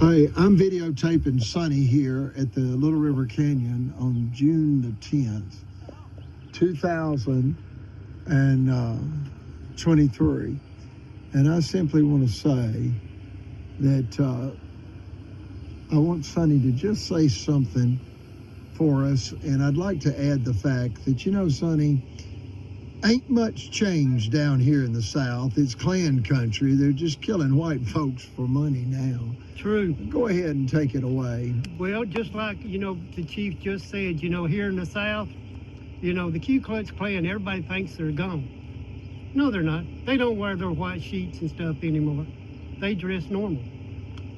Hi, I'm videotaping Sonny here at the Little River Canyon on June the 10th, 2023. And I simply want to say that I want Sonny to just say something for us. And I'd like to add the fact that, Sonny, ain't much change down here in the South. It's Klan country. They're just killing white folks for money now. True. Go ahead and take it away. Well, just like, the chief just said, here in the South, the Ku Klux Klan, everybody thinks they're gone. No, they're not. They don't wear their white sheets and stuff anymore. They dress normal,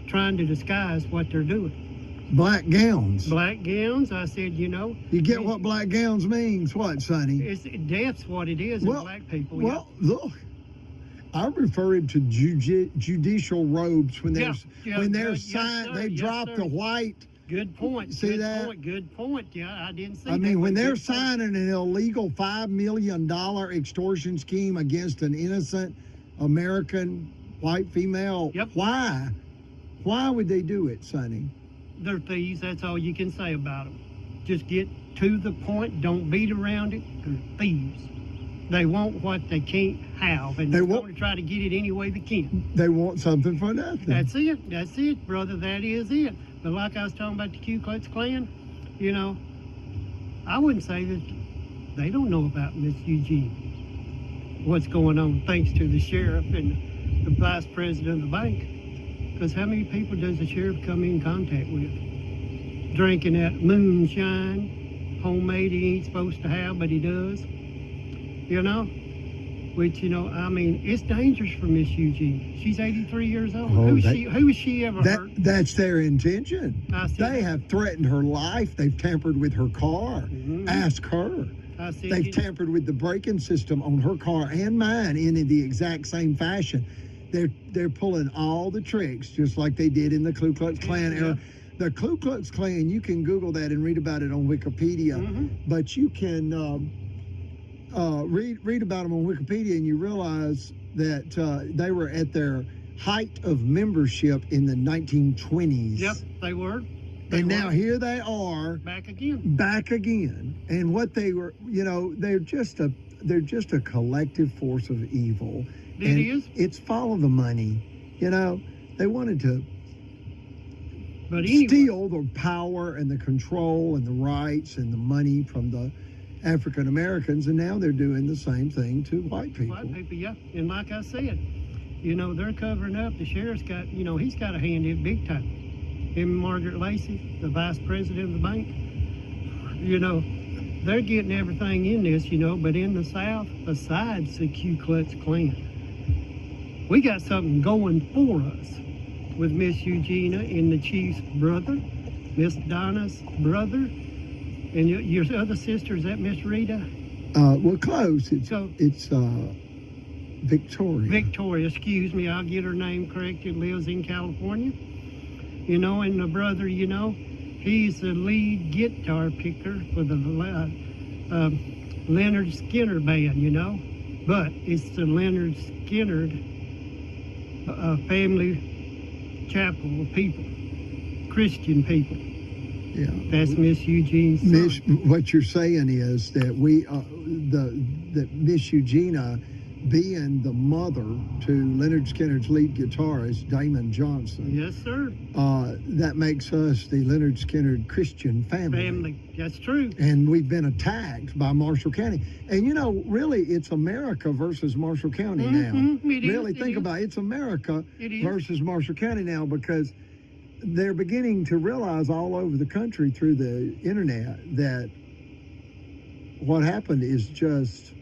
trying to disguise what they're doing. Black gowns. Black gowns, I said, You get what black gowns means, what, Sonny? Death's what it is in black people. Well, look, I refer him to judicial robes when they're signed. They drop the white. Good point. See good that? Point, good point. Yeah, I didn't see that. I mean, when they're signing an illegal $5 million extortion scheme against an innocent American white female, why? Why would they do it, Sonny? They're thieves. That's all you can say about them. Just get to the point. Don't beat around it. They're thieves. They want what they can't have, and they're going to try to get it any way they can. They want something for nothing. That's it. That's it, brother. That is it. But like I was talking about the Ku Klux Klan, I wouldn't say that they don't know about Miss Eugene, what's going on, thanks to the sheriff and the vice president of the bank. Because how many people does the sheriff come in contact with? Drinking that moonshine, homemade he ain't supposed to have, but he does. Which, I mean, it's dangerous for Miss Eugene. She's 83 years old. Who has she ever hurt? That's their intention. They have threatened her life. They've tampered with her car. Mm-hmm. Ask her. They've tampered with the braking system on her car and mine in the exact same fashion. They're pulling all the tricks, just like they did in the Ku Klux Klan era. The Ku Klux Klan, you can Google that and read about it on Wikipedia, but you can read about them on Wikipedia, and you realize that they were at their height of membership in the 1920s. Yep, they were. Now here they are back again. And what they were, they're just a collective force of evil. It is. It's follow the money. They wanted to anyway, steal the power and the control and the rights and the money from the African Americans, and now they're doing the same thing to white people. White people, yeah. And like I said, they're covering up. The sheriff's got, he's got a hand in it big time. Him and Margaret Lacey, the vice president of the bank, they're getting everything in this, but in the South, besides the Ku Klux Klan, we got something going for us with Miss Eugenia and the chief's brother, Miss Donna's brother, and your other sister, is that Miss Rita? Well, close. It's Victoria. Victoria, excuse me. I'll get her name corrected. Lives in California. And the brother, he's the lead guitar picker for the Leonard Skinner band, But it's the Leonard Skinner family chapel of people, Christian people. Yeah, that's Miss Eugene's son. What you're saying is that that Miss Eugenia, being the mother to Leonard Skinner's lead guitarist Damon Johnson. Yes, sir. That makes us the Leonard Skinner Christian family. That's true. And we've been attacked by Marshall County. And really, it's America versus Marshall County now. Really, think about it. It's America versus Marshall County now, because they're beginning to realize all over the country through the internet that what happened is just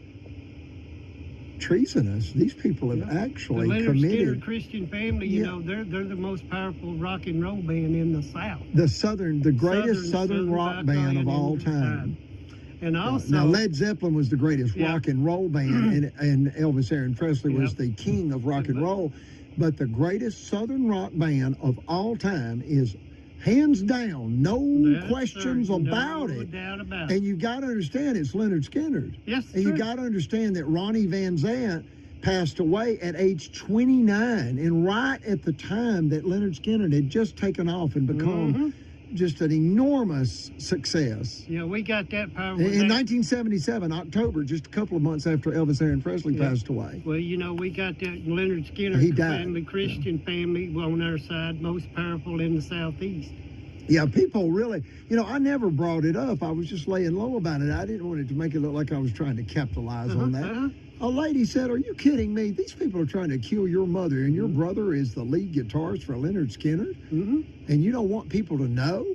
treasonous. These people have actually the Leonard committed. Skinner Christian family, they're the most powerful rock and roll band in the South. The greatest Southern rock band of all time. And also, now Led Zeppelin was the greatest rock and roll band, and Elvis Aaron Presley was the king of rock and roll. But the greatest Southern rock band of all time is hands down, no questions about it. No doubt about it. And you got to understand it's Leonard Skinner. Yes, and you got to understand that Ronnie Van Zant passed away at age 29, and right at the time that Leonard Skinner had just taken off and become just an enormous success. Yeah, we got that power. In 1977, October, just a couple of months after Elvis Aaron Presley passed away. Well, you know, we got that Leonard Skinner family, Christian family on our side, most powerful in the Southeast. Yeah, people really, you know, I never brought it up. I was just laying low about it. I didn't want it to make it look like I was trying to capitalize on that. A lady said, "Are you kidding me? These people are trying to kill your mother, and your brother is the lead guitarist for Leonard Skinner, and you don't want people to know?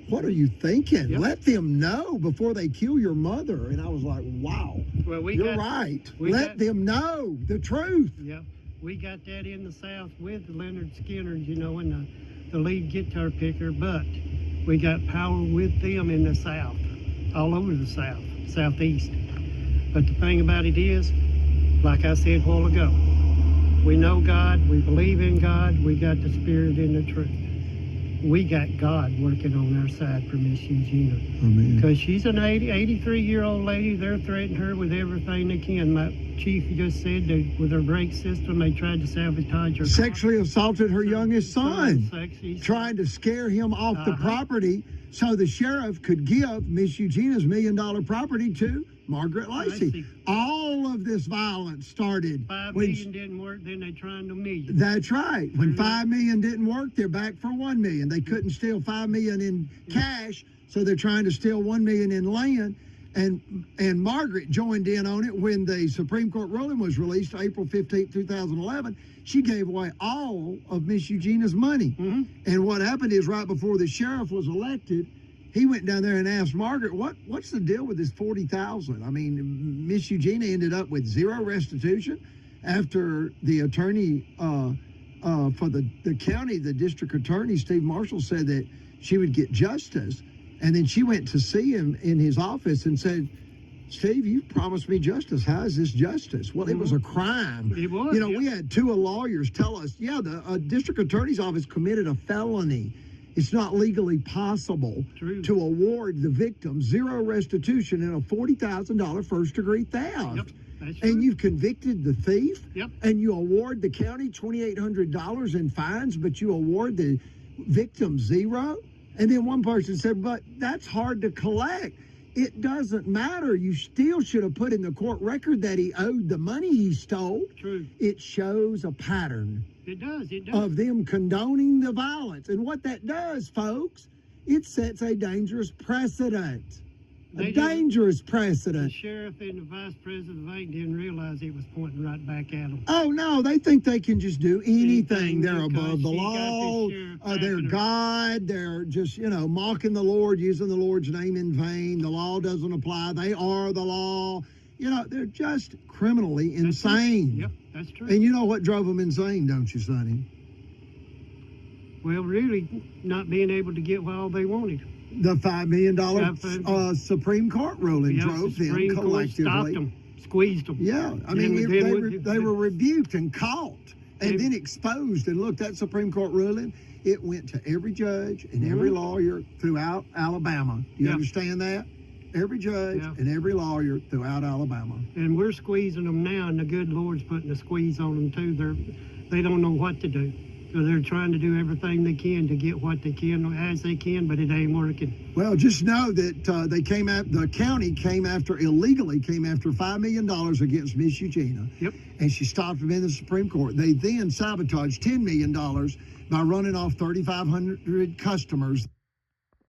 What are you thinking? Let them know before they kill your mother." And I was like, wow, well, you're right. Let them know the truth. Yeah, we got that in the South with Leonard Skinner, you know, and the lead guitar picker, but we got power with them in the South, all over the South, Southeast. But the thing about it is, like I said a while ago, we know God, we believe in God, we got the Spirit and the truth. We got God working on our side for Miss Eugenia. Because she's an 83-year-old lady. They're threatening her with everything they can. My chief just said that with her brake system, they tried to sabotage her. Sexually assaulted her youngest son, trying to scare him off the property so the sheriff could give Miss Eugenia's $1 million property to Margaret Lacey. All of this violence started. $5 million didn't work, then they tried $1 million. That's right. When $5 million didn't work, they're back for $1 million. They couldn't steal $5 million in cash, so they're trying to steal $1 million in land. And Margaret joined in on it when the Supreme Court ruling was released, April 15, 2011. She gave away all of Miss Eugenia's money. And what happened is, right before the sheriff was elected, he went down there and asked Margaret, what's the deal with this $40,000? I mean, Miss Eugenia ended up with zero restitution after the attorney for the county, the district attorney, Steve Marshall, said that she would get justice. And then she went to see him in his office and said, "Steve, you promised me justice. How is this justice?" Well, it was a crime. It was. You know, we had two lawyers tell us, the district attorney's office committed a felony. It's not legally possible to award the victim zero restitution in a $40,000 first-degree theft. And you've convicted the thief, and you award the county $2,800 in fines, but you award the victim zero? And then one person said, "But that's hard to collect." It doesn't matter. You still should have put in the court record that he owed the money he stole. It shows a pattern. It does. Of them condoning the violence. And what that does, folks, it sets a dangerous precedent. Dangerous precedent. The sheriff and the vice president of the bank didn't realize it was pointing right back at them. Oh, no, they think they can just do anything. They're above the law. They're God. They're just, mocking the Lord, using the Lord's name in vain. The law doesn't apply. They are the law. They're just criminally insane. Yep, that's true. And you know what drove them insane, don't you, Sonny? Well, really, not being able to get all they wanted. The $5 million Supreme Court ruling drove them collectively. Stopped them, squeezed them. Yeah, I mean, they were rebuked and caught and then exposed. And look, that Supreme Court ruling, it went to every judge and every lawyer throughout Alabama. Do you understand that? Every judge and every lawyer throughout Alabama. And we're squeezing them now, and the good Lord's putting a squeeze on them too. They don't know what to do. So they're trying to do everything they can to get what they can as they can, but it ain't working. Well, just know that the county illegally came after $5 million against Miss Eugenia. And she stopped them in the Supreme Court. They then sabotaged $10 million by running off 3,500 customers.